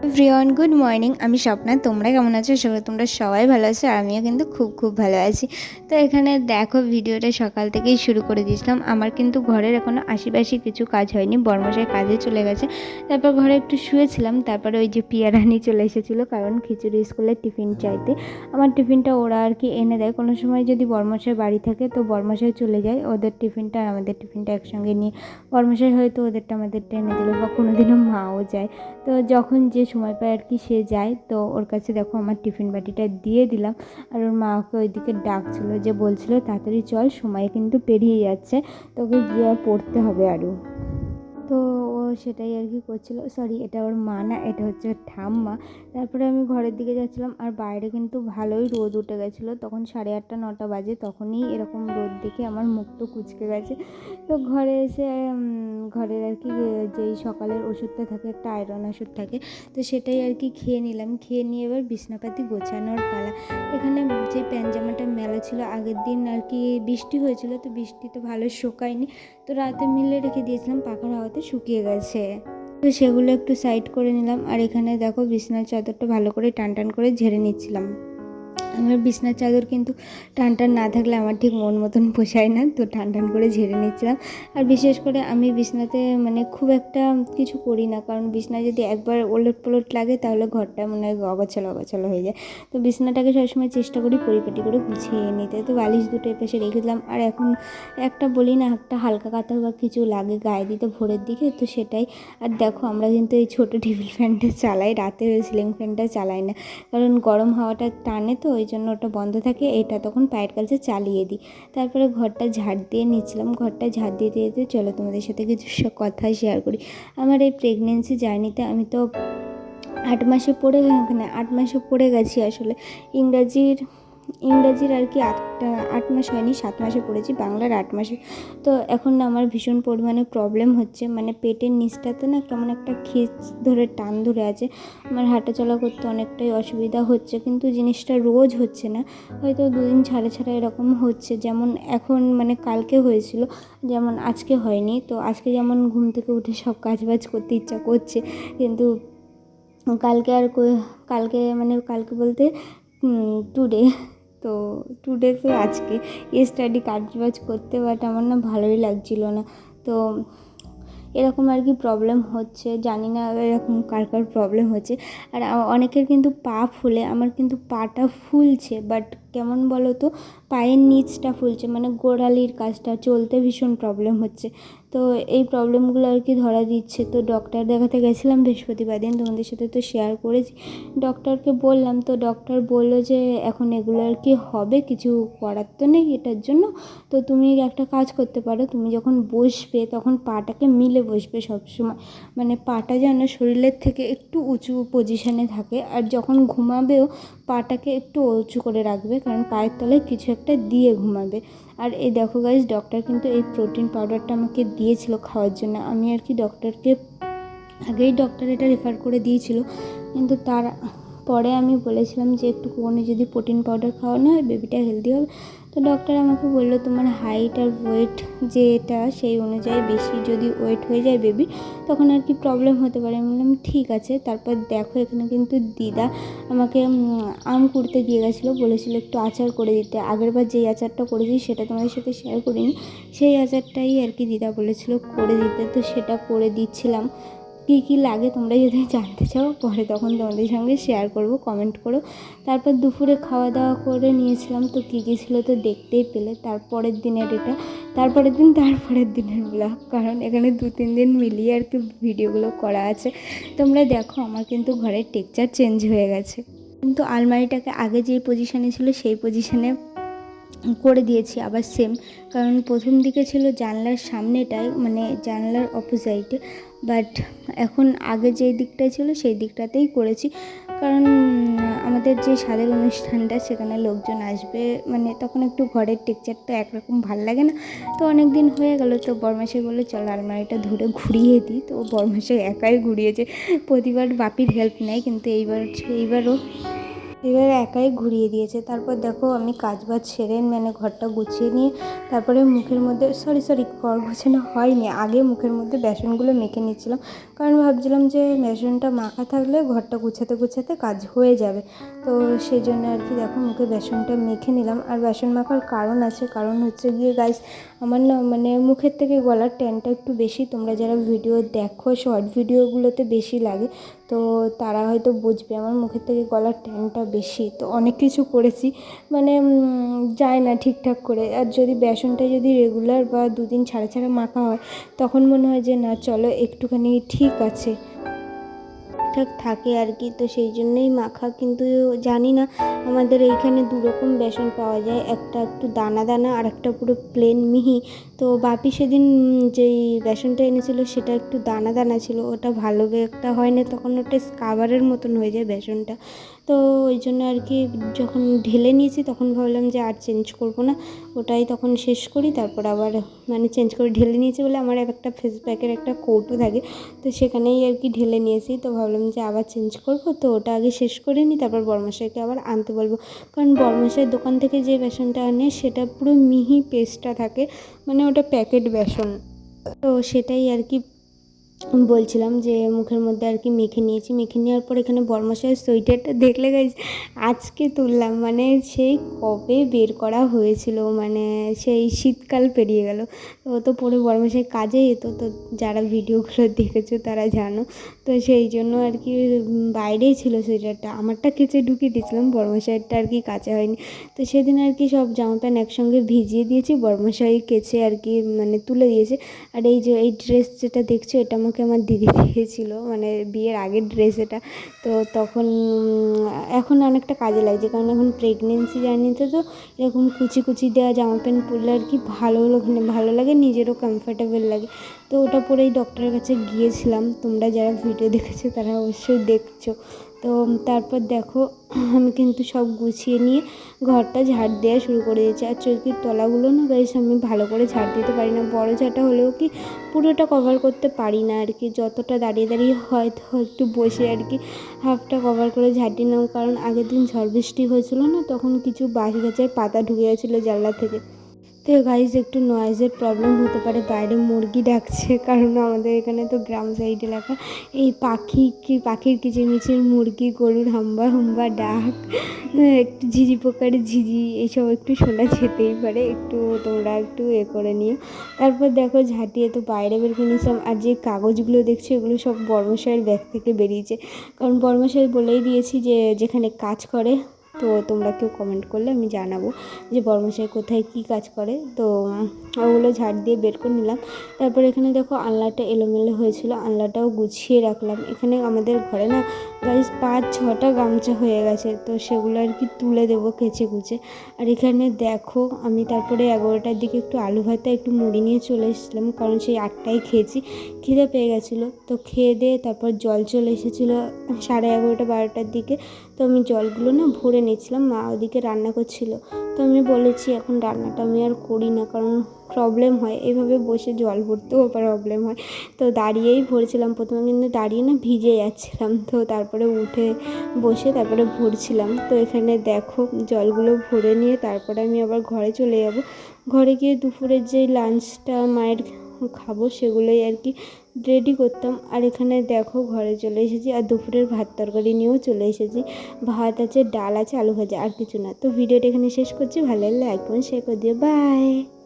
Everyone, good morning. আমি স্বপ্না। তোমরা কেমন আছো? তোমরা সবাই ভালো আছো, আর আমিও কিন্তু খুব খুব ভালো আছি। তো এখানে দেখো, ভিডিওটা সকাল থেকেই শুরু করে দিয়েছিলাম। আমার কিন্তু ঘরের এখনও আশিপাশি কিছু কাজ হয়নি, বরমশাই কাজে চলে গেছে। তারপর ঘরে একটু শুয়েছিলাম, তারপরে ওই যে পিয়ারানি চলে এসেছিলো, কারণ খিচুড়ি স্কুলের টিফিন চাইতে। আমার টিফিনটা ওরা আর কি এনে দেয়। কোনো সময় যদি বরমশাই বাড়ি থাকে তো বরমশাই চলে যায়, ওদের টিফিনটা আর আমাদের টিফিনটা একসঙ্গে নিয়ে বরমশাই হয়তো ওদেরটা আমাদেরটা এনে দিল, বা কোনোদিনও মাও যায়। তো যখন যে সময় পায় আর কি সে যায়। তো ওর কাছে দেখো আমার টিফিন বাটিটা দিয়ে দিলাম, আর ওর মা ওকে ওইদিকে ডাকছিল, যে বলছিল তাড়াতাড়ি চল, সময় কিন্তু পেরিয়ে যাচ্ছে, তোকে গিয়ে পড়তে হবে আরও। তো ও সেটাই আর কি করছিল। সরি, এটা ওর মা না, এটা হচ্ছে ওর ঠাম্মা। তারপরে আমি ঘরের দিকে যাচ্ছিলাম, আর বাইরে কিন্তু ভালোই রোদ উঠে গেছিলো। তখন 8:30-9টা বাজে, তখনই এরকম রোদ দেখে আমার মুখ তো কুঁচকে গেছে। তো ঘরে এসে ঘরের আর কি যেই সকালের ওষুধটা থাকে, একটা আয়রন ওষুধ থাকে, তো সেটাই আর কি খেয়ে নিলাম। খেয়ে নিয়ে এবার বিছনাপাতি গোছানোর পালা। এখানে যে প্যান্ট-জামাটা মেলা ছিল আগের দিন আর কি, বৃষ্টি হয়েছিল, তো বৃষ্টি তো ভালো শোকায়নি, তো রাতে মিলে রেখে দিয়েছিলাম, পাখার হাওয়াতে শুকিয়ে গেছে। তো সেগুলো একটু সাইড করে নিলাম। আর এখানে দেখো, বিছানার চাদরটা ভালো করে টান টান করে ঝেড়ে নিচ্ছিলাম। আমার বিছনার চাদর কিন্তু টান টান না থাকলে আমার ঠিক মন মতন পোষায় না, তো টান টান করে ঝেড়ে নিচ্ছিলাম। আর বিশেষ করে আমি বিছনাতে মানে খুব একটা কিছু করি না, কারণ বিছনা যদি একবার ওলট পলট লাগে তাহলে ঘরটা মনে হয় অগোছালো অগোছালো হয়ে যায়। তো বিছনাটাকে সবসময় চেষ্টা করি পরিপাটি করে গুছিয়ে নিতে। তো বালিশ দুটো এপাশে রেখে দিলাম। আর এখন একটা বলি না, একটা হালকা কাঁথা বা কিছু লাগে গায়ে দিতে ভোরের দিকে, তো সেটাই। আর দেখো, আমরা কিন্তু এই ছোটো টেবিল ফ্যানটা চালাই, রাতে ওই সিলিং ফ্যানটা চালাই না, কারণ গরম হাওয়াটা টানে, তো ওই জন্য ওটা বন্ধ থাকে, এটা তখন পায়ের কাছে চালিয়ে দিই। তারপরে ঘরটা ঝাড় দিয়ে নিচ্ছিলাম। ঘরটা ঝাড় দিতে দিতে চলো তোমাদের সাথে কিছু কথা শেয়ার করি। আমার এই প্রেগনেন্সি জার্নিতে আমি তো 8 মাসে পড়ে গেছি আসলে। ইংরাজির আর কি 8 মাস হয়নি, 7 মাসে পড়েছি, বাংলার 8 মাসে। তো এখন না আমার ভীষণ পরিমাণে প্রবলেম হচ্ছে, মানে পেটের নিচটাতে না কেমন একটা খিচ ধরে টান ধরে আছে। আমার হাঁটাচলা করতে অনেকটাই অসুবিধা হচ্ছে, কিন্তু জিনিসটা রোজ হচ্ছে না, হয়তো 2 দিন ছাড়া ছাড়া এরকম হচ্ছে। যেমন এখন মানে কালকে হয়েছিল, যেমন আজকে হয়নি। তো আজকে যেমন ঘুম থেকে উঠে সব কাজবাজ করতে ইচ্ছা করছে, কিন্তু কালকে বলতে টুডে, তো টুডে তো আজকে স্টাডি কাজবাজ করতে, বাট আমার না ভালোই লাগছিল না। তো এরকম আর কি প্রবলেম হচ্ছে, জানি না এরকম কার কার প্রবলেম হচ্ছে। আর অনেকের কিন্তু পা ফুলে, আমার কিন্তু পাটা ফুলছে, বাট কেমন বলো তো, পায়ের নিচটা ফুলছে, মানে গোড়ালির কাজটা, চলতে ভীষণ প্রবলেম হচ্ছে। তো এই প্রবলেমগুলো আর কি ধরা দিচ্ছে। তো ডক্টর দেখাতে গেছিলাম বৃহস্পতিবার দিন, তোমাদের সাথে তো শেয়ার করেছি। ডক্টরকে বললাম, তো ডক্টর বললো যে এখন এগুলো আর কি হবে, কিছু করার তো নেই এটার জন্য। তো তুমি একটা কাজ করতে পারো, তুমি যখন বসবে তখন পাটাকে মিলে বসবে সবসময়, মানে পাটা যেন শরীরের থেকে একটু উঁচু পজিশানে থাকে। আর যখন ঘুমাবেও পাটাকে একটু উঁচু করে রাখবে, কারণ পায়ের তলায় কিছু একটা দিয়ে ঘুমাবে। আর এই দেখো গাইস, ডক্টর কিন্তু এই প্রোটিন পাউডারটা আমাকে দিয়েছিল খাওয়ার জন্য। আমি আর কি ডক্টরকে আগেই ডক্টর এটা রেফার করে দিয়েছিল, কিন্তু তার পরে আমি বলেছিলাম যে একটু কোনে যদি প্রোটিন পাউডার খাওয়ানো হয় বেবিটা হেলদি হবে। তো ডক্টর আমাকে বললো তোমার হাইট আর ওয়েট যেটা, সেই অনুযায়ী বেশি যদি ওয়েট হয়ে যায় বেবি, তখন আর কি প্রবলেম হতে পারে। আমি বললাম ঠিক আছে। তারপর দেখো, এখানে কিন্তু দিদা আমাকে আম কুড়তে দিয়ে গেছিলো, বলেছিল একটু আচার করে দিতে। আগেরবার যেই আচারটা করেছি সেটা তোমাদের সাথে শেয়ার করিনি, সেই আচারটাই আর কি দিদা বলেছিল করে দিতে, তো সেটা করে দিচ্ছিলাম। কী কী লাগে তোমরা যদি জানতে চাও পরে তখন তোমাদের সঙ্গে শেয়ার করব, কমেন্ট করো। তারপর দুপুরে খাওয়া দাওয়া করে নিয়েছিলাম, তো কী কী ছিল তো দেখতেই পেলে। তারপরের দিনের ব্লগ, কারণ এখানে 2-3 দিন মিলিয়ে আর কি ভিডিওগুলো করা আছে। তোমরা দেখো, আমার কিন্তু ঘরের টেক্সচার চেঞ্জ হয়ে গেছে, কিন্তু আলমারিটাকে আগে যেই পজিশানে ছিল সেই পজিশানে করে দিয়েছি আবার সেম। কারণ প্রথম দিকে ছিল জানলার সামনেটায়, মানে জানলার অপোজিটে, বাট এখন আগে যেই দিকটায় ছিল সেই দিকটাতেই করেছি। কারণ আমাদের যে স্বাদের অনুষ্ঠানটা, সেখানে লোকজন আসবে, মানে তখন একটু ঘরের টেক্সচার তো একরকম ভাল লাগে না। তো অনেক দিন হয়ে গেল, তো বরমাসে বললো চল আলমারিটা ধরে ঘুরিয়ে দিই। তো বরমাসে একাই ঘুরিয়েছে, প্রতিবার বাপির হেল্প নেয়, কিন্তু এইবারও এবার একাই ঘুরিয়ে দিয়েছে। তারপর দেখো আমি কাজ বাজ সেরে মানে ঘরটা গুছিয়ে নিয়ে তারপরে মুখের মধ্যে সরি ঘর গোছানো হয়নি, আগে মুখের মধ্যে বেসনগুলো মেখে নিচ্ছিলাম, কারণ ভাবছিলাম যে বেসনটা মাখা থাকলে ঘরটা গুছাতে গুছাতে কাজ হয়ে যাবে। তো সেই জন্য আর কি দেখো মুখে বেসনটা মেখে নিলাম। আর বেসন মাখার কারণ আছে, কারণ হচ্ছে গিয়ে গাইস আমার না মানে মুখের থেকে গলার ট্যানটা একটু বেশি, তোমরা যারা ভিডিও দেখো শর্ট ভিডিওগুলোতে বেশি লাগে তো তারা হয়তো বুঝবে, আমার মুখের থেকে গলার ট্যানটা বেশি। তো অনেক কিছু করেছি মানে যায় না ঠিকঠাক করে। আর যদি বেসনটা যদি রেগুলার বা দুদিন ছাড়া ছাড়া মাখা হয় তখন মনে হয় যে না চলো একটুখানি ঠিক আছে, ঠিকঠাক থাকে আর কি। তো সেই জন্যই মাখা। কিন্তু জানি না, আমাদের এইখানে দুরকম বেসন পাওয়া যায়, একটা একটু দানা দানা আর একটা পুরো প্লেন মিহি। তো বাপি সেদিন যেই বেসনটা এনেছিল সেটা একটু দানা দানা ছিল, ওটা ভালো একটা হয় না, তখন ওটা স্কাবারের মতন হয়ে যায় বেসনটা। তো ওই জন্য আর কি যখন ঢেলে নিয়েছি তখন ভাবলাম যে আর চেঞ্জ করবো না, ওটাই তখন শেষ করি, তারপর আবার মানে চেঞ্জ করে ঢেলে নিয়েছি বলে আমার একটা ফেস প্যাকের একটা কৌটো থাকে, তো সেখানেই আর কি ঢেলে নিয়েছি। তো ভাবলাম যে আবার চেঞ্জ করবো, তো ওটা আগে শেষ করে নিই, তারপর বড়মশাইকে আবার আনতে বলবো। কারণ বড়মশাইয়ের দোকান থেকে যে বেসনটা আনে সেটা পুরো মিহি পেস্টটা থাকে, মানে ওটা প্যাকেট বেসন। তো সেটাই আর কি বলছিলাম যে মুখের মধ্যে আর কি মেখে নিয়েছি। মেখে নেওয়ার পর এখানে বড়মশাইয়ের সোয়েটারটা দেখলে গাইজ আজকে তুললাম, মানে সেই কবে বের করা হয়েছিল, মানে সেই শীতকাল পেরিয়ে গেল। ও তো পরে বড়মশাই কাজে যেত, তো যারা ভিডিওগুলো দেখেছো তারা জানো। তো সেই জন্য আর কি বাইরেই ছিল সোয়েটারটা, আমারটা কেচে ঢুকিয়ে দিয়েছিলাম, বড়মশাইয়েরটা আর কি কাচা হয়নি। তো সেদিন আর কি সব জামা প্যান্ট একসঙ্গে ভিজিয়ে দিয়েছি, বড়মশাই কেচে আর কি মানে তুলে দিয়েছে। আর এই যে এই ড্রেস যেটা দেখছো এটা আমাকে আমার দিদি দিয়েছিল, মানে বিয়ের আগের ড্রেস এটা। তো তখন এখন অনেকটা কাজে লাগছে, কারণ এখন প্রেগনেন্সি জার্নিতে তো এরকম কুচি কুচি দেওয়া জামা প্যান্ট পরলে আর কি ভালো লাগে, নিজেরও কমফর্টেবল লাগে। তো ওটা পরেই ডক্টরের কাছে গিয়েছিলাম, তোমরা যারা ভিডিও দেখেছো তারা অবশ্যই দেখছো। তো তারপর দেখো আমি কিন্তু সব গুছিয়ে নিয়ে ঘরটা ঝাড় দেওয়া শুরু করে দিয়েছি। আর চৌকির তলাগুলো না গাইস আমি ভালো করে ঝাড় দিতে পারি না, বড় ঝাঁটা হলেও কি পুরোটা কভার করতে পারি না আর কি, যতটা দাঁড়িয়ে দাঁড়িয়ে হয়তো একটু বসে আর কি হাফটা কভার করে ঝাঁট দিলাম। কারণ আগের দিন ঝড় বৃষ্টি হয়েছিল না, তখন কিছু বাঁশ গাছের পাতা ঢুকে গেছিলো জানলা থেকে। তো গাইজ একটু নয়েজের প্রবলেম হতে পারে, বাইরে মুরগি ডাকছে, কারণ আমাদের এখানে তো গ্রাম সাইড এলাকা, এই পাখির কিচিরমিচির, মুরগি গরুর হাম্বা হুম্বা ডাক, একটু ঝিঝি পোকার ঝিঝি এইসব একটু শোনা যেতেই পারে, একটু তোমরা একটু করে নিও। তারপর দেখো ঝাঁটিয়ে তো বাইরে বের করে নিয়েছিলাম। আর যে কাগজগুলো দেখছো এগুলো সব বর্মশাইয়ের ব্যাগ থেকে বেরিয়েছে, কারণ বর্মশাই বলেই দিয়েছি যে যেখানে কাজ করে, তো তোমরা কেউ কমেন্ট করলে আমি জানাবো যে বর্মশাই কোথায় কী কাজ করে। তো ওগুলো ঝাড় দিয়ে বের করে নিলাম। তারপর এখানে দেখো আলনাটা এলোমেলো হয়েছিল, আলনাটাও গুছিয়ে রাখলাম। এখানে আমাদের ঘরে না গাইস 5-6টা গামছা হয়ে গেছে, তো সেগুলো আর কি তুলে দেবো কেচে কুচে। আর এখানে দেখো আমি তারপরে 11টার দিকে একটু আলু ভাতে একটু মুড়ি নিয়ে চলে এসেছিলাম, কারণ সেই 8টায় খেয়েছি, খিদে পেয়ে গেছিলো। তো খেয়ে দিয়ে তারপর জল চলে এসেছিলো 11:30-12টার দিকে। তো আমি জলগুলো না ভরে নিচ্ছিলাম, মা ওদিকে রান্না করছিল। তো আমি বলেছি এখন রান্নাটা আমি আর করি না, কারণ প্রবলেম হয় এইভাবে বসে জল ভরতেও প্রবলেম হয়। তো দাঁড়িয়েই ভরছিলাম, প্রথমে কিন্তু দাঁড়িয়ে না ভিজে যাচ্ছিলাম, তো তারপরে উঠে বসে তারপরে ভরছিলাম। তো এখানে দেখো জলগুলো ভরে নিয়ে তারপরে আমি আবার ঘরে চলে যাব। ঘরে গিয়ে দুপুরের যে লাঞ্চটা মায়ের খাবো সেগুলোই আর কি রেডি করতাম। আর এখানে দেখো ঘরে চলে এসেছি, আর দুপুরের ভাত তরকারি নিয়েও চলে এসেছি। ভাত আছে, ডাল আছে, আলু ভাজা, আর কিছু না। তো ভিডিওটা এখানে শেষ করছি, ভালো লাগলে লাইক করুন, শেয়ার করে দিও, বাই।